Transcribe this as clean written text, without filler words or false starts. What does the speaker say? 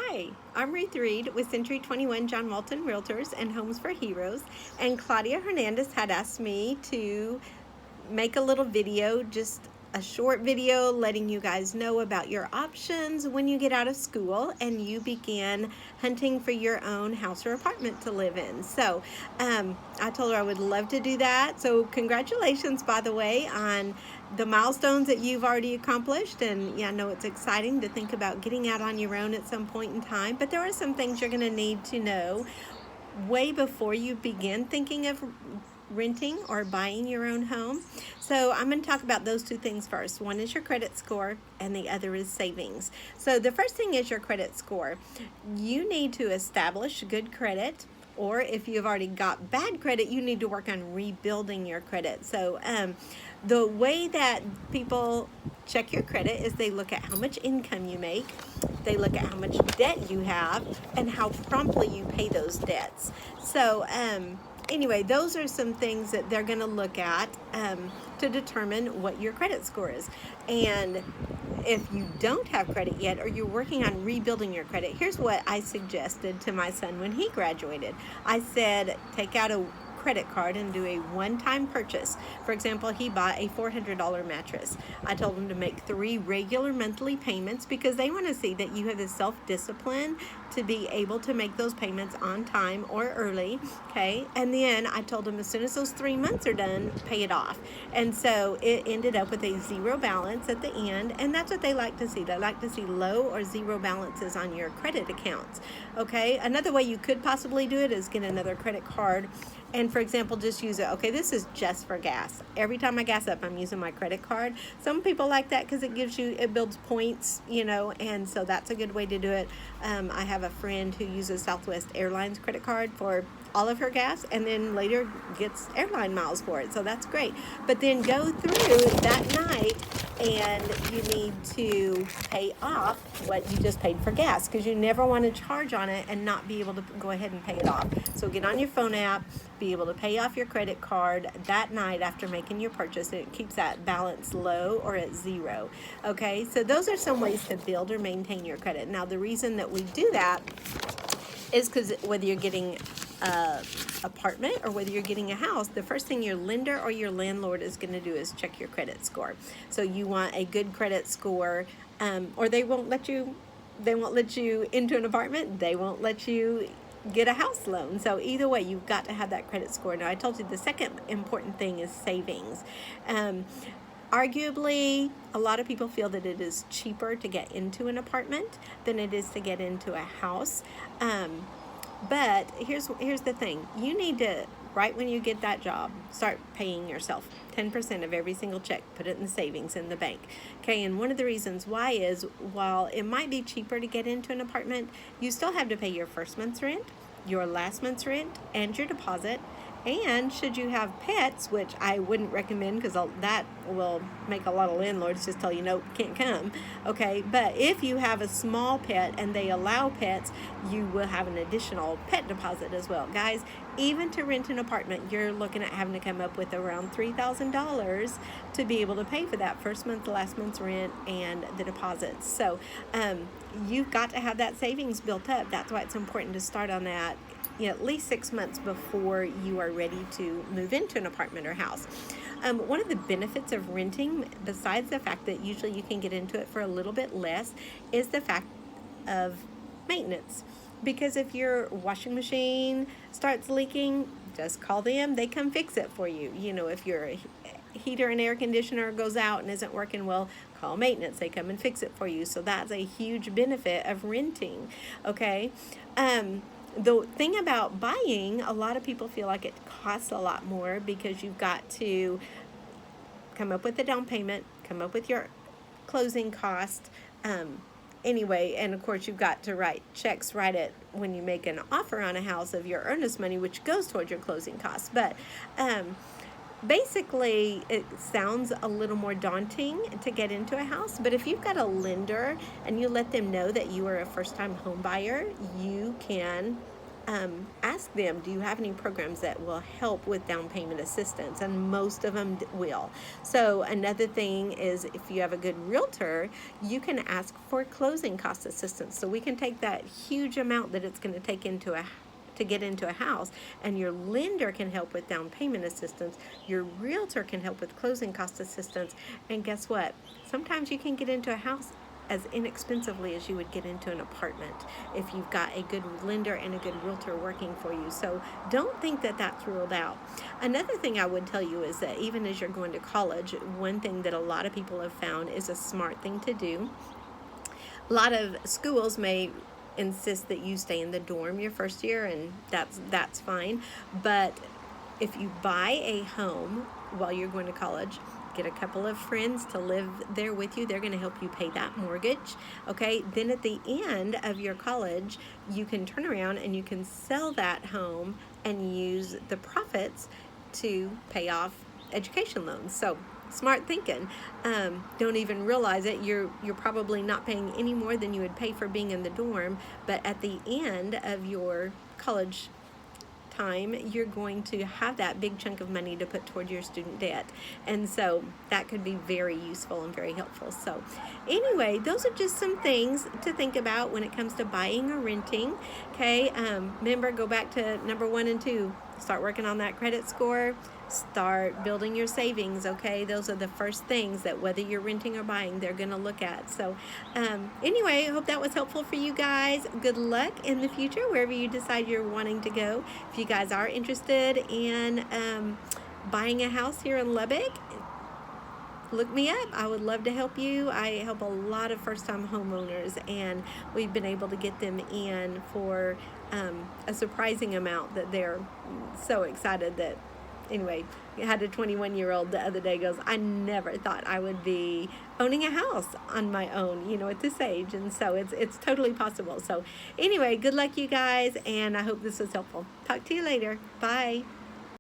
Hi, I'm Ruth Reed with Century 21 John Walton Realtors and Homes for Heroes, and Claudia Hernandez had asked me to make a little video, just a short video letting you guys know about your options when you get out of school and you begin hunting for your own house or apartment to live in. So I told her I would love to do that. So congratulations, by the way, on the milestones that you've already accomplished. And yeah, I know it's exciting to think about getting out on your own at some point in time, but there are some things you're going to need to know way before you begin thinking of renting or buying your own home. So I'm going to talk about those two things first. One is your credit score and the other is savings. So the first thing is your credit score. You need to establish good credit, or if you've already got bad credit, you need to work on rebuilding your credit. So the way that people check your credit is they look at how much income you make, they look at how much debt you have, and how promptly you pay those debts. So anyway, those are some things that they're going to look at to determine what your credit score is. And if you don't have credit yet, or you're working on rebuilding your credit, here's what I suggested to my son when he graduated. I said, take out a credit card and do a one-time purchase. For example, he bought a $400 mattress. I told him to make 3 regular monthly payments because they want to see that you have the self-discipline to be able to make those payments on time or early, okay? And then I told him as soon as those 3 months are done, pay it off. And so it ended up with a 0 balance at the end, and that's what they like to see. They like to see low or 0 balances on your credit accounts, okay? Another way you could possibly do it is get another credit card and, for example, just use it. Okay, this is just for gas. Every time I gas up, I'm using my credit card. Some people like that because it builds points, and so that's a good way to do it. I have a friend who uses Southwest Airlines credit card for all of her gas and then later gets airline miles for it, so that's great. But then go through that night and you need to pay off what you just paid for gas, because you never want to charge on it and not be able to go ahead and pay it off. So get on your phone app, be able to pay off your credit card that night after making your purchase, and it keeps that balance low or at 0. Okay, so those are some ways to build or maintain your credit. Now, the reason that we do that is because whether you're getting an apartment or whether you're getting a house, the first thing your lender or your landlord is going to do is check your credit score. So you want a good credit score, or they won't let you into an apartment. They won't let you get a house loan. So either way, you've got to have that credit score. Now, I told you the second important thing is savings. Arguably, a lot of people feel that it is cheaper to get into an apartment than it is to get into a house. But here's the thing. You need to, right when you get that job, start paying yourself 10% of every single check. Put it in savings in the bank. Okay, and one of the reasons why is, while it might be cheaper to get into an apartment, you still have to pay your first month's rent, your last month's rent, and your deposit. And should you have pets, which I wouldn't recommend because that will make a lot of landlords just tell you, nope, can't come. Okay, but if you have a small pet and they allow pets, you will have an additional pet deposit as well. Guys, even to rent an apartment, you're looking at having to come up with around $3,000 to be able to pay for that first month, last month's rent, and the deposits. So you've got to have that savings built up. That's why it's important to start on that at least 6 months before you are ready to move into an apartment or house. One of the benefits of renting, besides the fact that usually you can get into it for a little bit less, is the fact of maintenance. Because if your washing machine starts leaking, just call them. They come fix it for you. If your heater and air conditioner goes out and isn't working well, call maintenance. They come and fix it for you. So that's a huge benefit of renting. Okay. The thing about buying, a lot of people feel like it costs a lot more because you've got to come up with a down payment, come up with your closing cost. Anyway, and of course you've got to write checks right at when you make an offer on a house of your earnest money, which goes towards your closing costs. But basically, it sounds a little more daunting to get into a house, but if you've got a lender and you let them know that you are a first-time home buyer, you can ask them, do you have any programs that will help with down payment assistance? And most of them will. So another thing is, if you have a good realtor, you can ask for closing cost assistance. So we can take that huge amount that it's going to take to get into a house, and your lender can help with down payment assistance, your realtor can help with closing cost assistance, and guess what? Sometimes you can get into a house as inexpensively as you would get into an apartment if you've got a good lender and a good realtor working for you. So don't think that that's ruled out. Another thing I would tell you is that even as you're going to college, one thing that a lot of people have found is a smart thing to do. A lot of schools may insist that you stay in the dorm your first year, and that's fine. But if you buy a home while you're going to college, get a couple of friends to live there with you. They're going to help you pay that mortgage. Okay, then at the end of your college, you can turn around and you can sell that home and use the profits to pay off education loans. So smart thinking. Don't even realize it. You're probably not paying any more than you would pay for being in the dorm, but at the end of your college time, you're going to have that big chunk of money to put toward your student debt, and so that could be very useful and very helpful. So anyway, those are just some things to think about when it comes to buying or renting. Okay, remember, go back to number 1 and 2. Start working on that credit score. Start building your savings. Okay, those are the first things that, whether you're renting or buying, they're going to look at. So anyway, I hope that was helpful for you guys. Good luck in the future wherever you decide you're wanting to go. If you guys are interested in buying a house here in Lubbock, look me up. I would love to help you. I help a lot of first-time homeowners, and we've been able to get them in for a surprising amount that they're so excited that, anyway, I had a 21-year-old the other day goes, I never thought I would be owning a house on my own, at this age. And so it's totally possible. So anyway, good luck, you guys, and I hope this was helpful. Talk to you later. Bye.